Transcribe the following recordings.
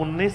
19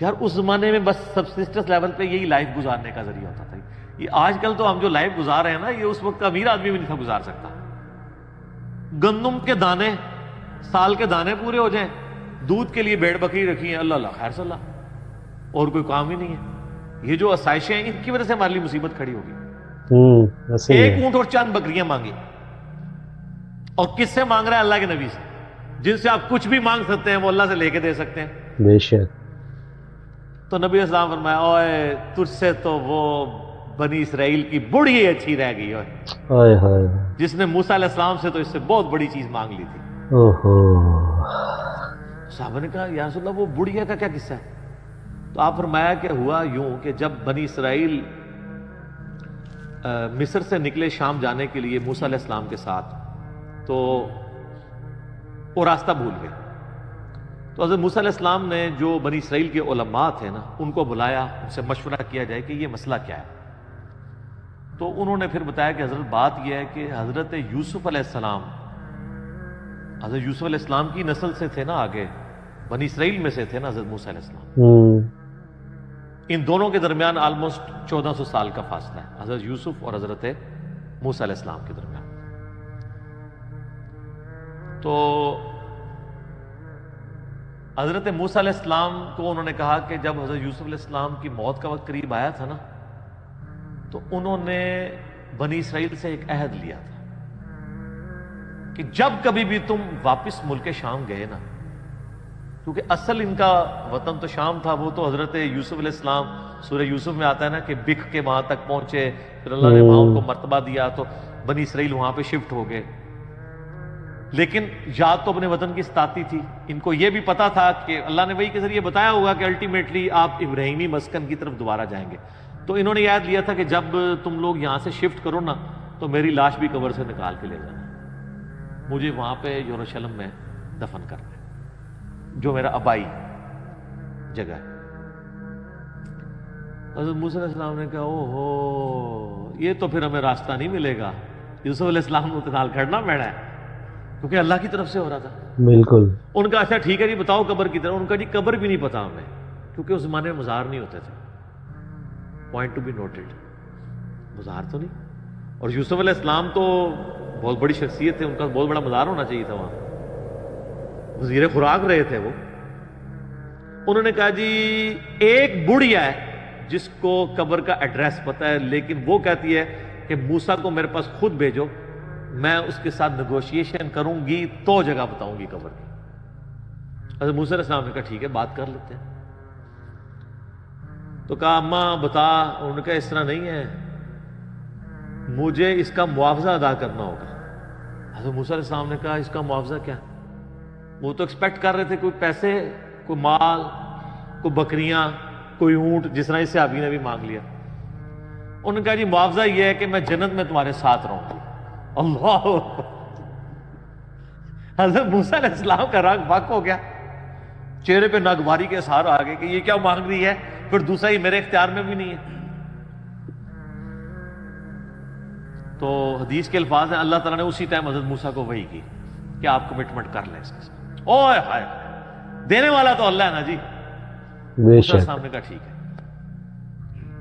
یار اس زمانے میں بس سبسسٹنس لیول پہ یہی لائف گزارنے کا ذریعہ ہوتا تھا. یہ آج کل تو ہم جو لائف گزار رہے ہیں نا، یہ اس وقت کا امیر آدمی بھی نہیں تھا گزار سکتا. گندم کے دانے، سال کے دانے پورے ہو جائیں، دودھ کے لیے بھیڑ بکری رکھی ہیں، اللہ اللہ خیر صلی اللہ، اور کوئی کام ہی نہیں ہے. یہ جو آسائشیں ہیں ان کی وجہ سے ہمارے لیے مصیبت کھڑی ہوگی. ایک اونٹ اور چند بکریاں مانگی، اور کس سے مانگ رہا ہے؟ اللہ کے نبی سے، جن سے آپ کچھ بھی مانگ سکتے ہیں وہ اللہ سے لے کے دے سکتے ہیں. بے شک. تو نبی اسلام فرمایا اوئے تجھ سے تو وہ بنی اسرائیل کی بڑھی اچھی رہ گئی ہوئے، جس نے موسیٰ علیہ السلام سے تو اس سے بہت بڑی چیز مانگ لی تھی. صحابہ نے کہا یا رسول اللہ وہ بڑھیا کا کیا قصہ ہے؟ تو آپ فرمایا کہ ہوا یوں کہ جب بنی اسرائیل مصر سے نکلے شام جانے کے لیے موسیٰ علیہ السلام کے ساتھ، تو وہ راستہ بھول گئے. تو حضرت موسیٰ علیہ السلام نے جو بنی اسرائیل کے علماء تھے نا، ان کو بلایا، ان سے مشورہ کیا جائے کہ یہ مسئلہ کیا ہے. تو انہوں نے پھر بتایا کہ حضرت بات یہ ہے کہ حضرت یوسف علیہ السلام، حضرت یوسف علیہ السلام کی نسل سے تھے نا، آگے بنی اسرائیل میں سے تھے نا حضرت موسیٰ علیہ السلام. ان دونوں کے درمیان آلموسٹ 1400 سال کا فاصلہ ہے، حضرت یوسف اور حضرت موسیٰ علیہ السلام کے درمیان. تو حضرت موسیٰ علیہ السلام کو انہوں نے کہا کہ جب حضرت یوسف علیہ السلام کی موت کا وقت قریب آیا تھا نا، تو انہوں نے بنی اسرائیل سے ایک عہد لیا تھا کہ جب کبھی بھی تم واپس ملک شام گئے نا، کیونکہ اصل ان کا وطن تو شام تھا، وہ تو حضرت یوسف علیہ السلام سورہ یوسف میں آتا ہے نا کہ بکھ کے وہاں تک پہنچے، پھر اللہ نے وہاں ان کو مرتبہ دیا تو بنی اسرائیل وہاں پہ شفٹ ہو گئے. لیکن یاد تو اپنے وطن کی ستاتی تھی. ان کو یہ بھی پتا تھا کہ اللہ نے وحی کے ذریعے بتایا ہوگا کہ الٹیمیٹلی آپ ابراہیمی مسکن کی طرف دوبارہ جائیں گے. تو انہوں نے یاد لیا تھا کہ جب تم لوگ یہاں سے شفٹ کرو نا، تو میری لاش بھی قبر سے نکال کے لے جانا، مجھے وہاں پہ یروشلم میں دفن کرنا ہے، جو میرا آبائی جگہ ہے. حضرت موسیٰ علیہ السلام نے کہا او ہو، یہ تو پھر ہمیں راستہ نہیں ملے گا. یوسف علیہ السلام کو نال کھڑنا پڑا ہے، کیونکہ اللہ کی طرف سے ہو رہا تھا. بالکل. ان کا اچھا ٹھیک ہے جی بتاؤ قبر کی طرف. ان کا جی قبر بھی نہیں پتا ہمیں، کیونکہ اس زمانے میں مزار نہیں ہوتے تھے. پوائنٹ ٹو بی نوٹڈ، مزار تو نہیں. اور یوسف علیہ السلام تو بہت بڑی شخصیت تھے، ان کا بہت بڑا مزار ہونا چاہیے تھا وہاں، وزیر خوراک رہے تھے وہ. انہوں نے کہا جی ایک بڑھیا ہے جس کو قبر کا ایڈریس پتا ہے، لیکن وہ کہتی ہے کہ موسیٰ کو میرے پاس خود بھیجو، میں اس کے ساتھ نیگوشیشن کروں گی تو جگہ بتاؤں گی قبر کی. حضرت موسیٰ علیہ السلام نے کہا ٹھیک ہے بات کر لیتے ہیں. تو کہا اماں بتا. انہوں نے کہا اس طرح نہیں ہے، مجھے اس کا معاوضہ ادا کرنا ہوگا. حضرت موسیٰ علیہ السلام نے کہا اس کا معاوضہ کیا؟ وہ تو ایکسپیکٹ کر رہے تھے کوئی پیسے، کوئی مال، کوئی بکریاں، کوئی اونٹ، جس طرح اس صحابی نے بھی مانگ لیا. انہوں نے کہا جی معاوضہ یہ ہے کہ میں جنت میں تمہارے ساتھ رہوں گی. اللہ. حضرت موسیٰ علیہ السلام کا رنگ فاق ہو گیا، چہرے پہ ناگواری کے اثار آ گئے کہ یہ کیا مانگ رہی ہے، پھر دوسرا ہی میرے اختیار میں بھی نہیں ہے. تو حدیث کے الفاظ ہیں اللہ تعالیٰ نے اسی ٹائم حضرت موسیٰ کو وحی کی کہ آپ کمٹمنٹ کر لیں اس کے ساتھ. اوہ ہائے، دینے والا تو اللہ ہے نا جی. موسیٰ السلام نے کہا ٹھیک ہے.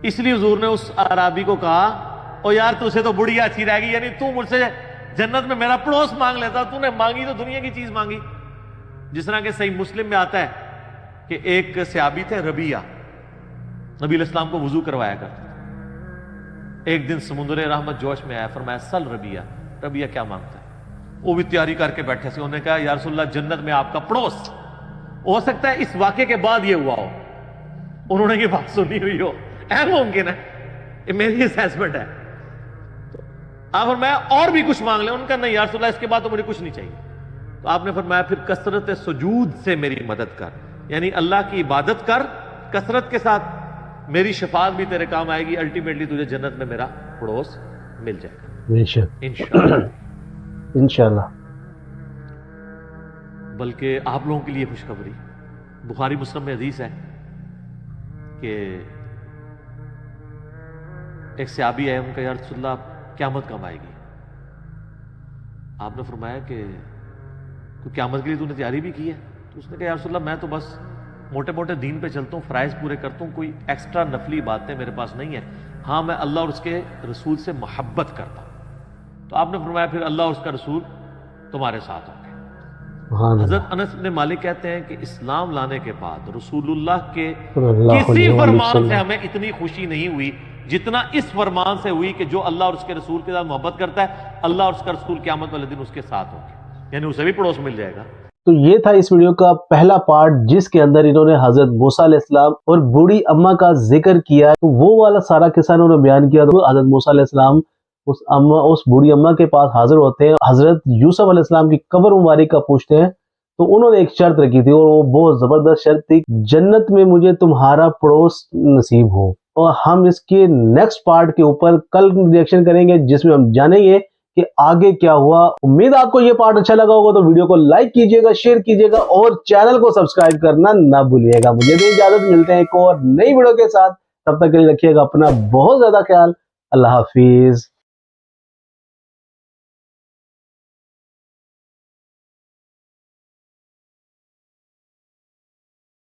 اس لیے حضور نے اس اعرابی کو کہا او یار تجھے تو بڑھیا اچھی رہ گئی، یعنی تو مجھ سے جنت میں میرا پڑوس مانگ لیتا، تو نے مانگی تو دنیا کی چیز مانگی. جس طرح کہ صحیح مسلم میں آتا ہے کہ ایک صحابی تھے ربیہ، نبی علیہ السلام کو وضو کروایا کرتے. ایک دن سمندر رحمت جوش میں آیا، فرمایا سل ربیہ. ربیہ کیا مانگتا ہے؟ وہ بھی تیاری کر کے بیٹھے سے. انہوں نے کہا یا رسول اللہ جنت میں آپ کا پڑوس. ہو سکتا ہے اس واقعے کے بعد یہ ہوا ہو، انہوں نے یہ بات سنی ہوئی ہو، اہم ممکن ہے، یہ میری اسیسمنٹ ہے. آپ فرمایا اور بھی کچھ مانگ لیں. ان کا نہیں یا رسول اللہ اس کے بعد تو مجھے کچھ نہیں چاہیے. تو آپ نے فرمایا پھر کثرت سجود سے میری مدد کر، یعنی اللہ کی عبادت کر کثرت کے ساتھ، میری شفاعت بھی تیرے کام آئے گی، الٹیمیٹلی تجھے جنت میں میرا پڑوس مل جائے گا بے شک انشاءاللہ. انشاءاللہ. بلکہ آپ لوگوں کے لیے خوشخبری، بخاری مسلم میں حدیث ہے کہ ایک صحابی ہے، ان کا یا رسول اللہ قیامت کب آئے گی؟ آپ نے فرمایا کہ کوئی قیامت کے لیے تو نے تیاری بھی کی ہے؟ تو اس نے کہا یا رسول اللہ میں تو بس موٹے موٹے دین پہ چلتا ہوں, فرائض پورے کرتا ہوں, کوئی ایکسٹرا نفلی باتیں میرے پاس نہیں ہیں. ہاں میں اللہ اور اس کے رسول سے محبت کرتا ہوں. تو آپ نے فرمایا پھر اللہ اور اس کا رسول تمہارے ساتھ ہوں گے. حضرت انس بن مالک کہتے ہیں کہ اسلام لانے کے بعد رسول اللہ کے کسی فرمان سے ہمیں اتنی خوشی نہیں ہوئی جتنا اس فرمان سے ہوئی کہ جو اللہ اور اس کے رسول کے ساتھ محبت کرتا ہے, اللہ اور اس کا رسول قیامت والے دن اس کے ساتھ ہوں گے, یعنی اسے بھی پڑوس مل جائے گا. تو یہ تھا اس ویڈیو کا پہلا پارٹ, جس کے اندر انہوں نے حضرت موسیٰ علیہ السلام اور بوڑھی اماں کا ذکر کیا. تو وہ والا سارا قصہ انہوں نے بیان کیا. تو حضرت موسیٰ علیہ السلام اس بوڑھی اماں کے پاس حاضر ہوتے ہیں, حضرت یوسف علیہ السلام کی قبر مبارک کا پوچھتے ہیں. تو انہوں نے ایک شرط رکھی تھی اور وہ بہت زبردست شرط تھی, جنت میں مجھے تمہارا پڑوس نصیب ہو. اور ہم اس کے نیکسٹ پارٹ کے اوپر کل ریئیکشن کریں گے, جس میں ہم جانیں گے کہ آگے کیا ہوا. امید آپ کو یہ پارٹ اچھا لگا ہوگا, تو ویڈیو کو لائک کیجئے گا, شیئر کیجئے گا اور چینل کو سبسکرائب کرنا نہ بھولیے گا. مجھے بھی اجازت, ملتے ہیں ایک اور نئی ویڈیو کے ساتھ. تب تک کے لیے رکھیے گا اپنا بہت زیادہ خیال. اللہ حافظ.